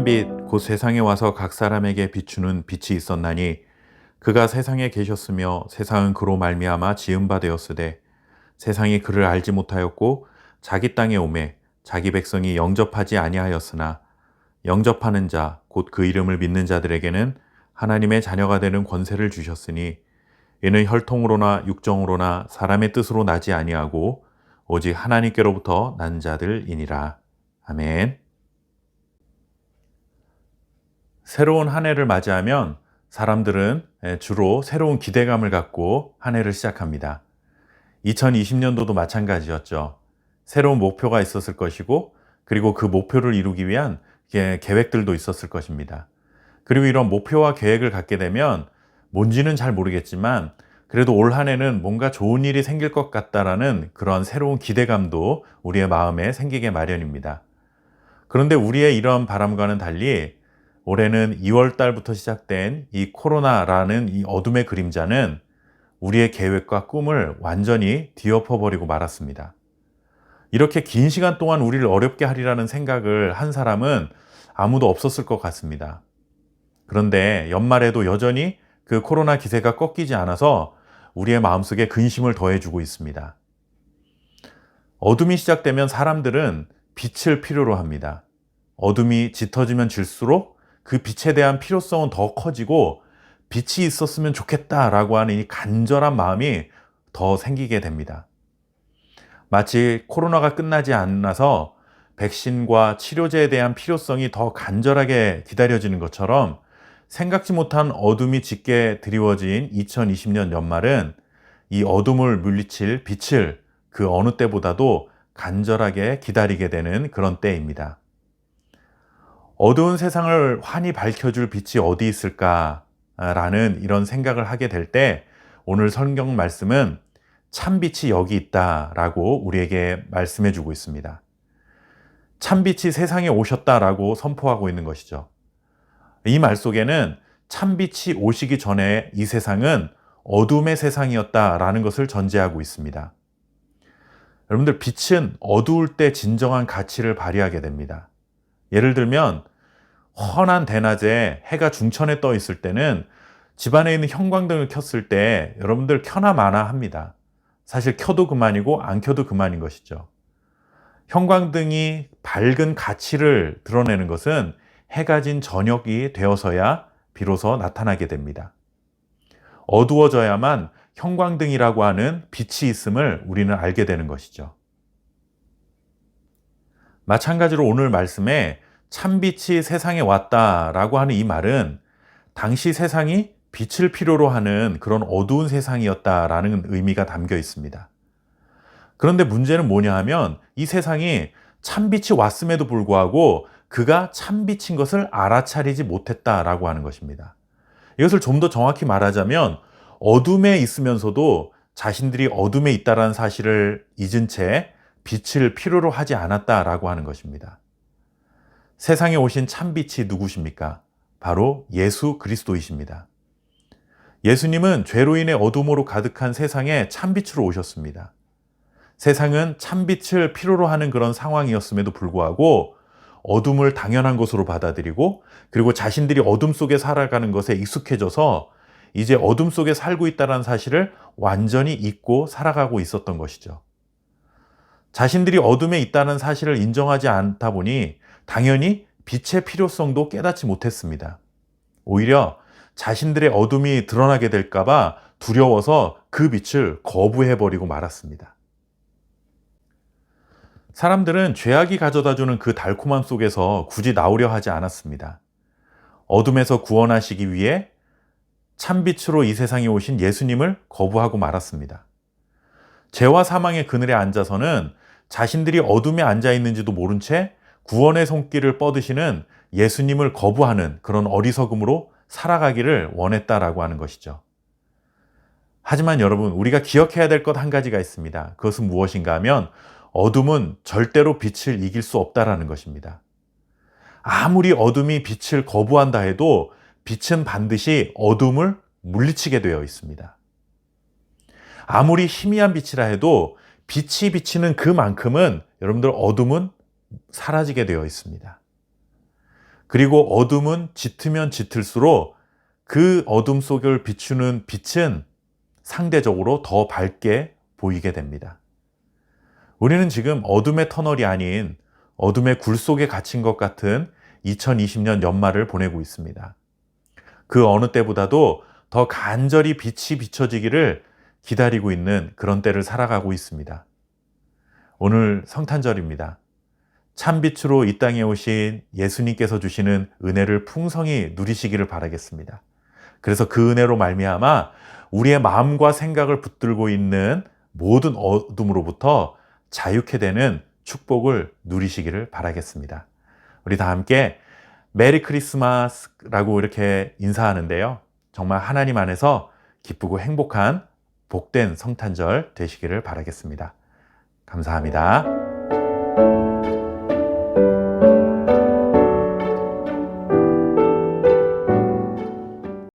참빛 곧 세상에 와서 각 사람에게 비추는 빛이 있었나니 그가 세상에 계셨으며 세상은 그로 말미암아 지은 바 되었으되 세상이 그를 알지 못하였고 자기 땅에 오매 자기 백성이 영접하지 아니하였으나 영접하는 자 곧 그 이름을 믿는 자들에게는 하나님의 자녀가 되는 권세를 주셨으니 이는 혈통으로나 육정으로나 사람의 뜻으로 나지 아니하고 오직 하나님께로부터 난 자들이니라. 아멘. 새로운 한 해를 맞이하면 사람들은 주로 새로운 기대감을 갖고 한 해를 시작합니다. 2020년도도 마찬가지였죠. 새로운 목표가 있었을 것이고, 그리고 그 목표를 이루기 위한 계획들도 있었을 것입니다. 그리고 이런 목표와 계획을 갖게 되면 뭔지는 잘 모르겠지만 그래도 올 한 해는 뭔가 좋은 일이 생길 것 같다라는 그런 새로운 기대감도 우리의 마음에 생기게 마련입니다. 그런데 우리의 이런 바람과는 달리 올해는 2월 달부터 시작된 이 코로나라는 이 어둠의 그림자는 우리의 계획과 꿈을 완전히 뒤엎어버리고 말았습니다. 이렇게 긴 시간 동안 우리를 어렵게 하리라는 생각을 한 사람은 아무도 없었을 것 같습니다. 그런데 연말에도 여전히 그 코로나 기세가 꺾이지 않아서 우리의 마음속에 근심을 더해주고 있습니다. 어둠이 시작되면 사람들은 빛을 필요로 합니다. 어둠이 짙어지면 질수록 그 빛에 대한 필요성은 더 커지고 빛이 있었으면 좋겠다라고 하는 이 간절한 마음이 더 생기게 됩니다. 마치 코로나가 끝나지 않아서 백신과 치료제에 대한 필요성이 더 간절하게 기다려지는 것처럼 생각지 못한 어둠이 짙게 드리워진 2020년 연말은 이 어둠을 물리칠 빛을 그 어느 때보다도 간절하게 기다리게 되는 그런 때입니다. 어두운 세상을 환히 밝혀줄 빛이 어디 있을까라는 이런 생각을 하게 될 때 오늘 성경 말씀은 참빛이 여기 있다라고 우리에게 말씀해 주고 있습니다. 참빛이 세상에 오셨다라고 선포하고 있는 것이죠. 이 말 속에는 참빛이 오시기 전에 이 세상은 어둠의 세상이었다라는 것을 전제하고 있습니다. 여러분들, 빛은 어두울 때 진정한 가치를 발휘하게 됩니다. 예를 들면 환한 대낮에 해가 중천에 떠 있을 때는 집안에 있는 형광등을 켰을 때 여러분들 켜나 마나 합니다. 사실 켜도 그만이고 안 켜도 그만인 것이죠. 형광등이 밝은 가치를 드러내는 것은 해가 진 저녁이 되어서야 비로소 나타나게 됩니다. 어두워져야만 형광등이라고 하는 빛이 있음을 우리는 알게 되는 것이죠. 마찬가지로 오늘 말씀에 참빛이 세상에 왔다라고 하는 이 말은 당시 세상이 빛을 필요로 하는 그런 어두운 세상이었다라는 의미가 담겨 있습니다. 그런데 문제는 뭐냐 하면 이 세상이 참빛이 왔음에도 불구하고 그가 참빛인 것을 알아차리지 못했다라고 하는 것입니다. 이것을 좀 더 정확히 말하자면 어둠에 있으면서도 자신들이 어둠에 있다는 사실을 잊은 채 빛을 필요로 하지 않았다라고 하는 것입니다. 세상에 오신 참빛이 누구십니까? 바로 예수 그리스도이십니다. 예수님은 죄로 인해 어둠으로 가득한 세상에 참빛으로 오셨습니다. 세상은 참빛을 필요로 하는 그런 상황이었음에도 불구하고 어둠을 당연한 것으로 받아들이고 그리고 자신들이 어둠 속에 살아가는 것에 익숙해져서 이제 어둠 속에 살고 있다는 사실을 완전히 잊고 살아가고 있었던 것이죠. 자신들이 어둠에 있다는 사실을 인정하지 않다 보니 당연히 빛의 필요성도 깨닫지 못했습니다. 오히려 자신들의 어둠이 드러나게 될까봐 두려워서 그 빛을 거부해버리고 말았습니다. 사람들은 죄악이 가져다주는 그 달콤함 속에서 굳이 나오려 하지 않았습니다. 어둠에서 구원하시기 위해 참빛으로 이 세상에 오신 예수님을 거부하고 말았습니다. 죄와 사망의 그늘에 앉아서는 자신들이 어둠에 앉아 있는지도 모른 채 구원의 손길을 뻗으시는 예수님을 거부하는 그런 어리석음으로 살아가기를 원했다라고 하는 것이죠. 하지만 여러분, 우리가 기억해야 될 것 한 가지가 있습니다. 그것은 무엇인가 하면 어둠은 절대로 빛을 이길 수 없다라는 것입니다. 아무리 어둠이 빛을 거부한다 해도 빛은 반드시 어둠을 물리치게 되어 있습니다. 아무리 희미한 빛이라 해도 빛이 비치는 그만큼은 여러분들 어둠은 사라지게 되어 있습니다. 그리고 어둠은 짙으면 짙을수록 그 어둠 속을 비추는 빛은 상대적으로 더 밝게 보이게 됩니다. 우리는 지금 어둠의 터널이 아닌 어둠의 굴 속에 갇힌 것 같은 2020년 연말을 보내고 있습니다. 그 어느 때보다도 더 간절히 빛이 비춰지기를 기다리고 있는 그런 때를 살아가고 있습니다. 오늘 성탄절입니다. 참빛으로 이 땅에 오신 예수님께서 주시는 은혜를 풍성히 누리시기를 바라겠습니다. 그래서 그 은혜로 말미암아 우리의 마음과 생각을 붙들고 있는 모든 어둠으로부터 자유케 되는 축복을 누리시기를 바라겠습니다. 우리 다 함께 메리 크리스마스라고 이렇게 인사하는데요. 정말 하나님 안에서 기쁘고 행복한 복된 성탄절 되시기를 바라겠습니다. 감사합니다.